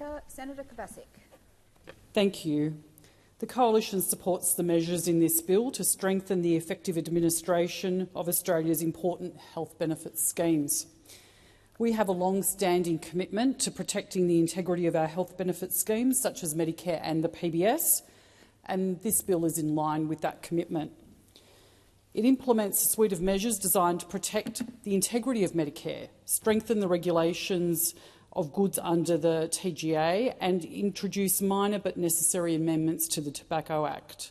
Speaker. Senator Kovacic. Thank you. The Coalition supports the measures in this bill to strengthen the effective administration of Australia's important health benefits schemes. We have a long-standing commitment to protecting the integrity of our health benefits schemes, such as Medicare and the PBS, and this bill is in line with that commitment. It implements a suite of measures designed to protect the integrity of Medicare, strengthen the regulations of goods under the TGA and introduce minor but necessary amendments to the Tobacco Act.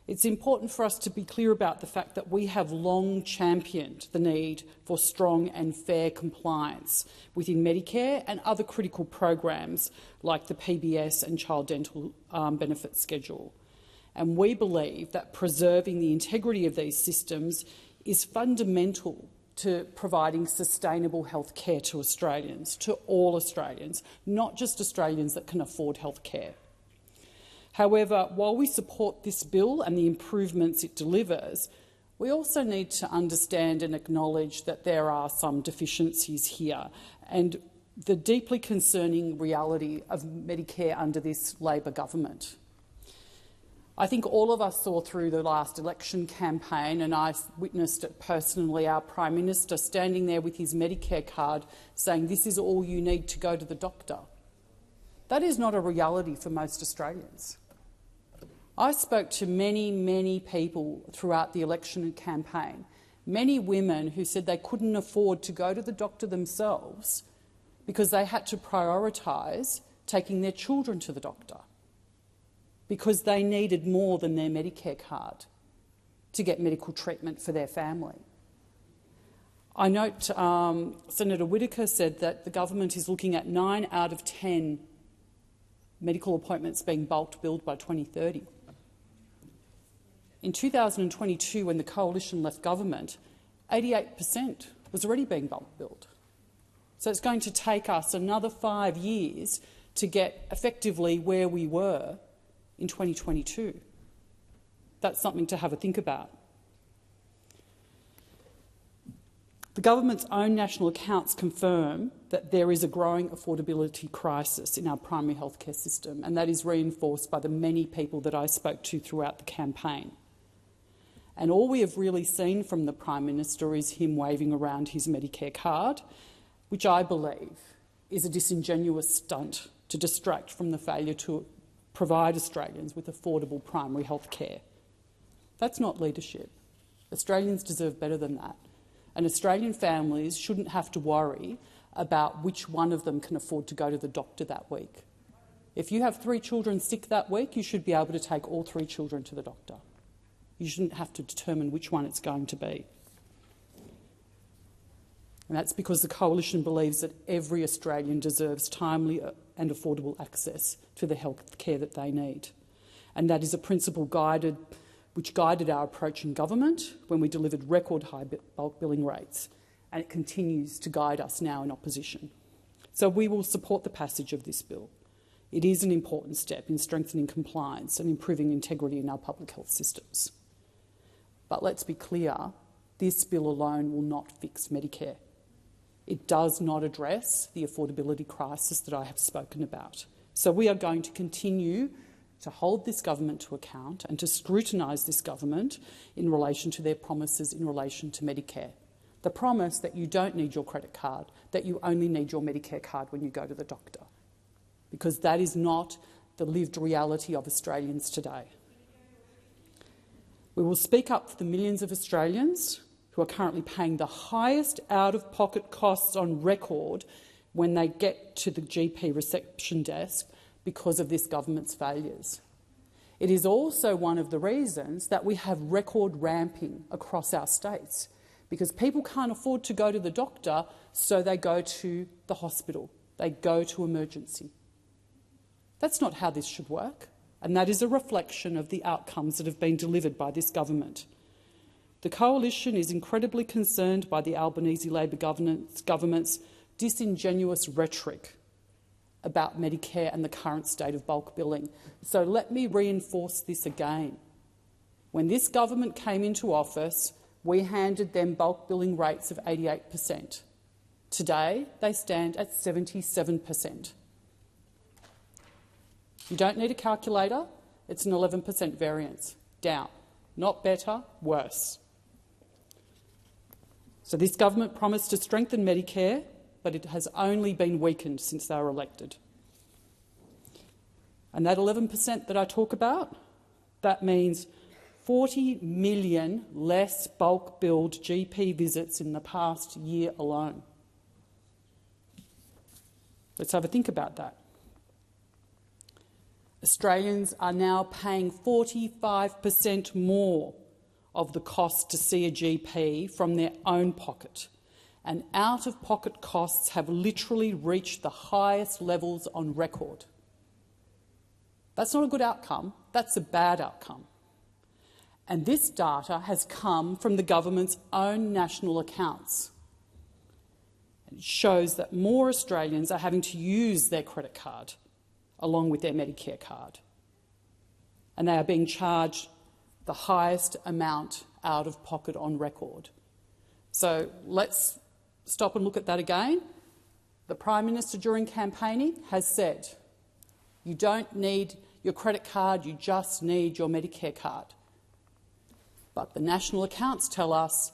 It's important for us to be clear about the fact that we have long championed the need for strong and fair compliance within Medicare and other critical programs like the PBS and Child Dental Benefit Schedule. And we believe that preserving the integrity of these systems is fundamental to providing sustainable health care to Australians, to all Australians, not just Australians that can afford health care. However, while we support this bill and the improvements it delivers, we also need to understand and acknowledge that there are some deficiencies here and the deeply concerning reality of Medicare under this Labor government. I think all of us saw through the last election campaign, and I witnessed it personally, our Prime Minister standing there with his Medicare card saying, "This is all you need to go to the doctor." That is not a reality for most Australians. I spoke to many people throughout the election campaign, many women who said they couldn't afford to go to the doctor themselves because they had to prioritise taking their children to the doctor, because they needed more than their Medicare card to get medical treatment for their family. I note Senator Whittaker said that the government is looking at 9 out of 10 medical appointments being bulk billed by 2030. In 2022, when the Coalition left government, 88% was already being bulk billed. So it's going to take us another 5 years to get effectively where we were in 2022. That's something to have a think about. The government's own national accounts confirm that there is a growing affordability crisis in our primary healthcare system, and that is reinforced by the many people that I spoke to throughout the campaign. And all we have really seen from the Prime Minister is him waving around his Medicare card, which I believe is a disingenuous stunt to distract from the failure to provide Australians with affordable primary health care. That's not leadership. Australians deserve better than that. And Australian families shouldn't have to worry about which one of them can afford to go to the doctor that week. If you have 3 children sick that week, you should be able to take all 3 children to the doctor. You shouldn't have to determine which one it's going to be. And that's because the Coalition believes that every Australian deserves timely and affordable access to the health care that they need. And that is a principle which guided our approach in government when we delivered record high bulk billing rates, and it continues to guide us now in opposition. So we will support the passage of this bill. It is an important step in strengthening compliance and improving integrity in our public health systems. But let's be clear, this bill alone will not fix Medicare. It does not address the affordability crisis that I have spoken about. So we are going to continue to hold this government to account and to scrutinise this government in relation to their promises in relation to Medicare. The promise that you don't need your credit card, that you only need your Medicare card when you go to the doctor, because that is not the lived reality of Australians today. We will speak up for the millions of Australians who are currently paying the highest out-of-pocket costs on record when they get to the GP reception desk because of this government's failures. It is also one of the reasons that we have record ramping across our states, because people can't afford to go to the doctor, so they go to the hospital, they go to emergency. That's not how this should work, and that is a reflection of the outcomes that have been delivered by this government. The Coalition is incredibly concerned by the Albanese Labor government's disingenuous rhetoric about Medicare and the current state of bulk billing. So let me reinforce this again. When this government came into office, we handed them bulk billing rates of 88%. Today, they stand at 77%. You don't need a calculator. It's an 11% variance. Down. Not better, worse. So this government promised to strengthen Medicare, but it has only been weakened since they were elected. And that 11% that I talk about, that means 40 million less bulk billed GP visits in the past year alone. Let's have a think about that. Australians are now paying 45% more of the cost to see a GP from their own pocket, and out-of-pocket costs have literally reached the highest levels on record. That's not a good outcome, that's a bad outcome. And this data has come from the government's own national accounts. It shows that more Australians are having to use their credit card along with their Medicare card. And they are being charged the highest amount out of pocket on record. So let's stop and look at that again. The Prime Minister during campaigning has said, you don't need your credit card, you just need your Medicare card. But the national accounts tell us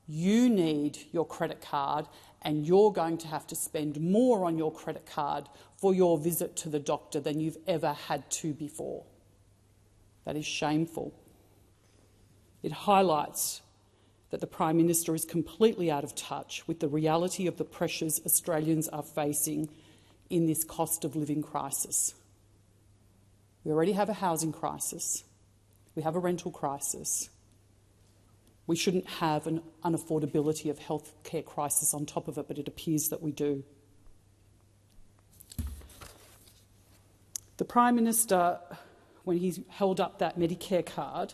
you need your credit card and you're going to have to spend more on your credit card for your visit to the doctor than you've ever had to before. That is shameful. It highlights that the Prime Minister is completely out of touch with the reality of the pressures Australians are facing in this cost of living crisis. We already have a housing crisis. We have a rental crisis. We shouldn't have an unaffordability of healthcare crisis on top of it, but it appears that we do. The Prime Minister, when he held up that Medicare card,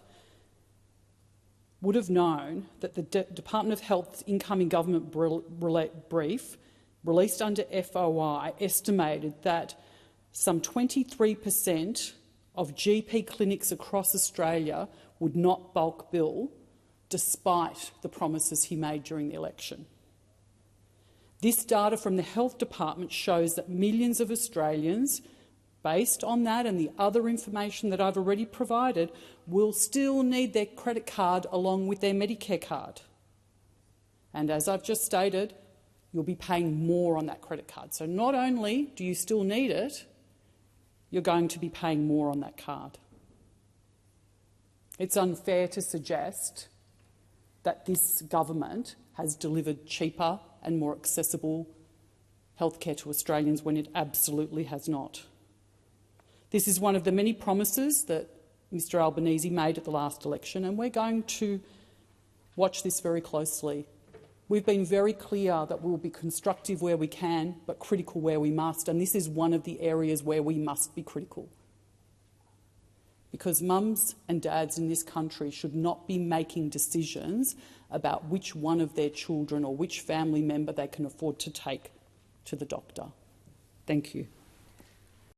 would have known that the Department of Health's incoming government brief, released under FOI, estimated that some 23% of GP clinics across Australia would not bulk bill, despite the promises he made during the election. This data from the Health Department shows that millions of Australians, based on that and the other information that I've already provided, will still need their credit card along with their Medicare card. And as I've just stated, you'll be paying more on that credit card. So not only do you still need it, you're going to be paying more on that card. It's unfair to suggest that this government has delivered cheaper and more accessible healthcare to Australians when it absolutely has not. This is one of the many promises that Mr Albanese made at the last election, and we're going to watch this very closely. We've been very clear that we'll be constructive where we can, but critical where we must, and this is one of the areas where we must be critical. Because mums and dads in this country should not be making decisions about which one of their children or which family member they can afford to take to the doctor. Thank you.